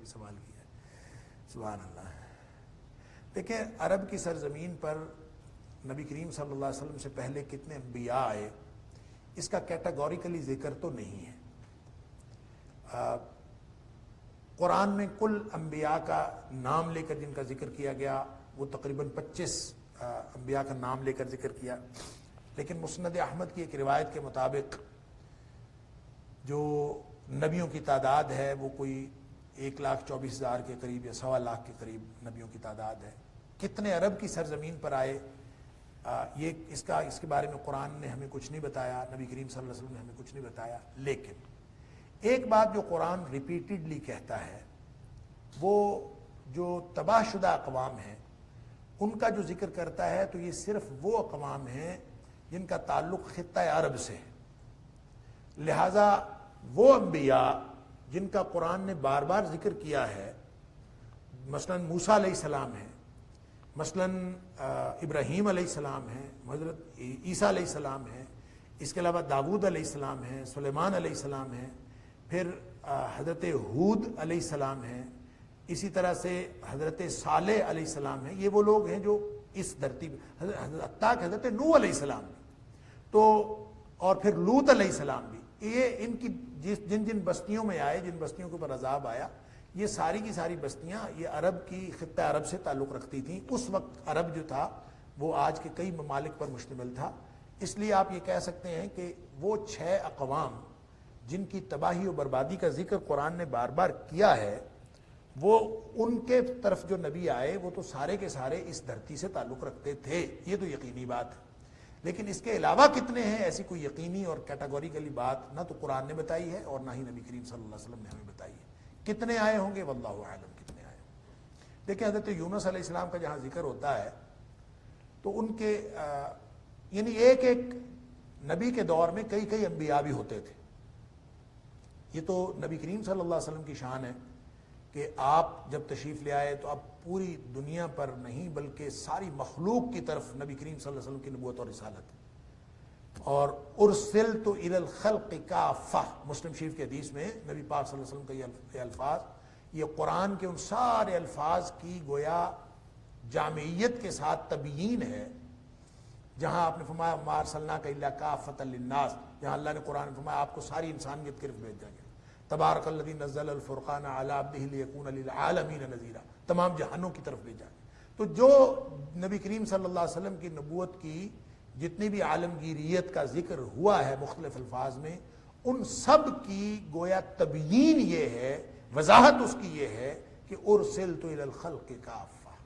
سوال کیا ہے۔ سبحان اللہ۔ دیکھیں عرب کی سرزمین پر نبی کریم صلی اللہ علیہ وسلم سے پہلے کتنے انبیاء آئے، اس کا کیٹاگوریکلی ذکر تو نہیں ہے۔ قرآن میں کل انبیاء کا نام لے کر جن کا ذکر کیا گیا وہ تقریباً 25 انبیاء کا نام لے کر ذکر کیا، لیکن مسند احمد کی ایک روایت کے مطابق جو نبیوں کی تعداد ہے وہ کوئی 1,24,000 کے قریب یا 1,25,000 کے قریب نبیوں کی تعداد ہے۔ کتنے عرب کی سرزمین پر آئے یہ اس کے بارے میں قرآن نے ہمیں کچھ نہیں بتایا، نبی کریم صلی اللہ علیہ وسلم نے ہمیں کچھ نہیں بتایا، لیکن ایک بات جو قرآن ریپیٹڈلی کہتا ہے وہ جو تباہ شدہ اقوام ہیں ان کا جو ذکر کرتا ہے تو یہ صرف وہ اقوام ہیں جن کا تعلق خطہ عرب سے ہے۔ لہٰذا وہ انبیاء جن کا قرآن نے بار بار ذکر کیا ہے، مثلا موسیٰ علیہ السلام ہیں، مثلا ابراہیم علیہ السلام ہیں، حضرت عیسیٰ علیہ السلام ہیں، اس کے علاوہ داود علیہ السلام ہیں، سلیمان علیہ السلام ہیں، پھر حضرت ہود علیہ السلام ہیں، اسی طرح سے حضرت صالح علیہ السلام ہیں۔ یہ وہ لوگ ہیں جو اس دھرتی حضرت نوح علیہ السلام بھی تو، اور پھر لوط علیہ السلام بھی، یہ ان کی جن جن بستیوں میں آئے، جن بستیوں کے اوپر عذاب آیا، یہ ساری کی ساری بستیاں یہ عرب کی خطہ عرب سے تعلق رکھتی تھیں۔ اس وقت عرب جو تھا وہ آج کے کئی ممالک پر مشتمل تھا، اس لیے آپ یہ کہہ سکتے ہیں کہ وہ 6 اقوام جن کی تباہی و بربادی کا ذکر قرآن نے بار بار کیا ہے، وہ ان کے طرف جو نبی آئے وہ تو سارے کے سارے اس دھرتی سے تعلق رکھتے تھے، یہ تو یقینی بات ہے۔ لیکن اس کے علاوہ کتنے ہیں ایسی کوئی یقینی اور کیٹاگوریکلی بات نہ تو قرآن نے بتائی ہے اور نہ ہی نبی کریم صلی اللہ علیہ وسلم نے ہمیں بتائی ہے۔ کتنے آئے ہوں گے واللہ اعلم کتنے آئے ہوں۔ دیکھیں حضرت یونس علیہ السلام کا جہاں ذکر ہوتا ہے تو ان کے یعنی ایک نبی کے دور میں کئی انبیاء بھی ہوتے تھے۔ یہ تو نبی کریم صلی اللہ علیہ وسلم کی شان ہے کہ آپ جب تشریف لے آئے تو آپ پوری دنیا پر نہیں بلکہ ساری مخلوق کی طرف نبی کریم صلی اللہ علیہ وسلم کی نبوت اور رسالت، اور ارسلت الی الخلق کافہ، مسلم شریف کے حدیث میں نبی پاک صلی اللہ علیہ وسلم کا یہ الفاظ، یہ قرآن کے ان سارے الفاظ کی گویا جامعیت کے ساتھ تبیین ہے۔ جہاں آپ نے فرمایا ما ارسلناک الا کافۃ للناس، جہاں اللہ نے قرآن میں فرمایا آپ کو ساری انسانیت کی طرف بھیجا گیا، تبارک الذی نزل الفرقان علی عبدہ لیکون للعالمین نذیرا، تمام جہانوں کی طرف بھیجا گیا۔ تو جو نبی کریم صلی اللہ علیہ وسلم کی نبوت کی جتنی بھی عالمگیریت کا ذکر ہوا ہے مختلف الفاظ میں، ان سب کی گویا تبیین یہ ہے، وضاحت اس کی یہ ہے کہ ارسلت الی الخلق کافہ،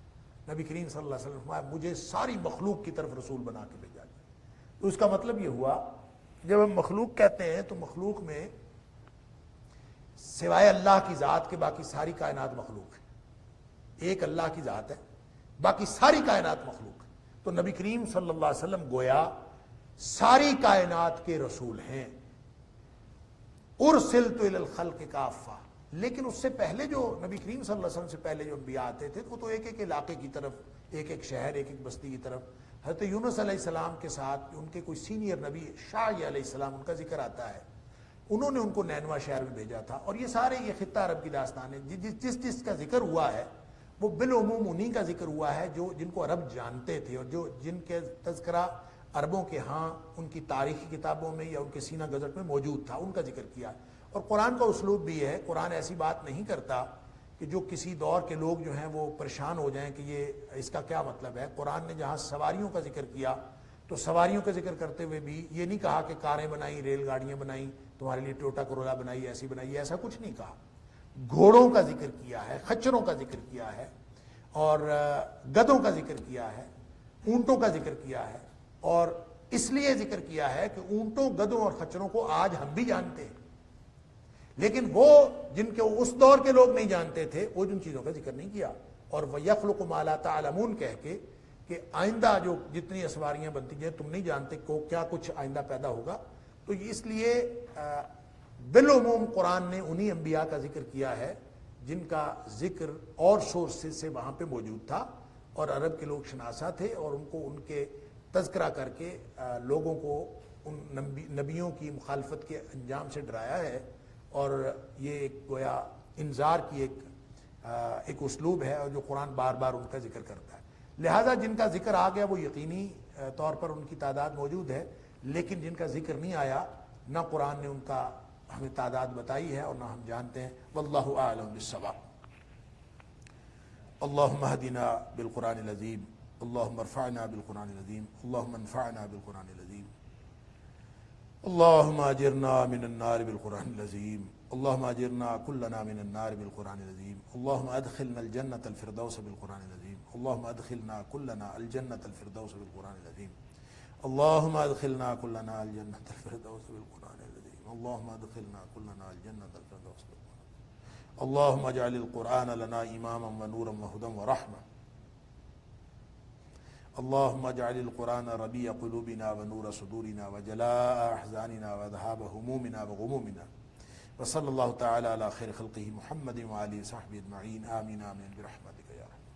نبی کریم صلی اللہ علیہ وسلم فرمایا مجھے ساری مخلوق کی طرف رسول بنا کے بھیجا گیا۔ تو اس کا مطلب یہ ہوا جب ہم مخلوق کہتے ہیں تو مخلوق میں سوائے اللہ کی ذات کے باقی ساری کائنات مخلوق ہے، ایک اللہ کی ذات ہے، باقی ساری کائنات مخلوق ہے۔ تو نبی کریم صلی اللہ علیہ وسلم گویا ساری کائنات کے رسول ہیں، ارسلت الی الخلق کافہ۔ لیکن اس سے پہلے جو نبی کریم صلی اللہ علیہ وسلم سے پہلے جو انبیاء آتے تھے وہ تو ایک علاقے کی طرف، ایک شہر، ایک بستی کی طرف۔ حضرت یونس علیہ السلام کے ساتھ ان کے کوئی سینئر نبی شعیب علیہ السلام، ان کا ذکر آتا ہے، انہوں نے ان کو نینوا شہر میں بھیجا تھا، اور یہ سارے یہ خطہ عرب کی داستان ہے۔ جس کا ذکر ہوا ہے وہ بالعموم انہی کا ذکر ہوا ہے جو جن کو عرب جانتے تھے اور جن کے تذکرہ عربوں کے ہاں ان کی تاریخی کتابوں میں یا ان کے سینہ گزٹ میں موجود تھا، ان کا ذکر کیا۔ اور قرآن کا اسلوب بھی ہے، قرآن ایسی بات نہیں کرتا کہ جو کسی دور کے لوگ جو ہیں وہ پریشان ہو جائیں کہ یہ اس کا کیا مطلب ہے۔ قرآن نے جہاں سواریوں کا ذکر کیا تو سواریوں کا ذکر کرتے ہوئے بھی یہ نہیں کہا کہ کاریں بنائیں، ریل گاڑیاں بنائیں، تمہارے لیے ٹوٹا کرولا بنائی، ایسی بنائی، ایسا کچھ نہیں کہا۔ گھوڑوں کا ذکر کیا ہے، خچروں کا ذکر کیا ہے، اور گدھوں کا ذکر کیا ہے، اونٹوں کا ذکر کیا ہے، اور اس لیے ذکر کیا ہے کہ اونٹوں، گدھوں اور خچروں کو آج ہم بھی جانتے ہیں، لیکن وہ جن کے اس دور کے لوگ نہیں جانتے تھے وہ جن چیزوں کا ذکر نہیں کیا۔ اور وَيَخْلُقُ مَا لَا تَعْلَمُونَ کہہ کے کہ آئندہ جو جتنی اسواریاں بنتی ہیں تم نہیں جانتے کو کیا کچھ آئندہ پیدا ہوگا۔ تو اس لیے بالعموم قرآن نے انہی انبیاء کا ذکر کیا ہے جن کا ذکر اور سورسز سے وہاں پہ موجود تھا، اور عرب کے لوگ شناسا تھے، اور ان کو ان کے تذکرہ کر کے لوگوں کو ان نبیوں کی مخالفت کے انجام سے ڈرایا ہے، اور یہ ایک گویا انذار کی ایک ایک اسلوب ہے اور جو قرآن بار بار ان کا ذکر کرتا ہے. لہذا جن کا ذکر آ گیا وہ یقینی طور پر ان کی تعداد موجود ہے، لیکن جن کا ذکر نہیں آیا نہ قرآن نے ان کا ہمیں تعداد بتائی ہے اور نہ ہم جانتے ہیں. واللہ اعلم بالصواب. اللہم اہدنا بالقرآن العظیم، اللہم ارفعنا بالقرآن العظیم، اللہم انفعنا بالقرآن العظیم، اللہم اجرنا من النار بالقرآن العظیم، اللہم اجرنا کلنا من النار بالقرآن العظیم، اللہم ادخلنا الجنة الفردوس بالقرآن العظیم، اللہم ادخلنا کلنا الجنة الفردوس بالقرآن العظیم، اللہم ادخلنا کلنا الجنة الفردوس بالقرآن العظیم، اللہم ادخلنا کلنا الجنة الفردوس بالقرآن. اللہم اجعل القرآن لنا اماما ونورا وہدا ورحمة. اللہم اجعل القرآن ربیع قلوبنا ونور صدورنا وجلاء احزاننا وذهاب همومنا وغمومنا. وصلی اللہ تعالی علی خیر خلقہ محمد وآلہ وصحبہ اجمعین. آمین آمین برحمتک یا رحمۃ.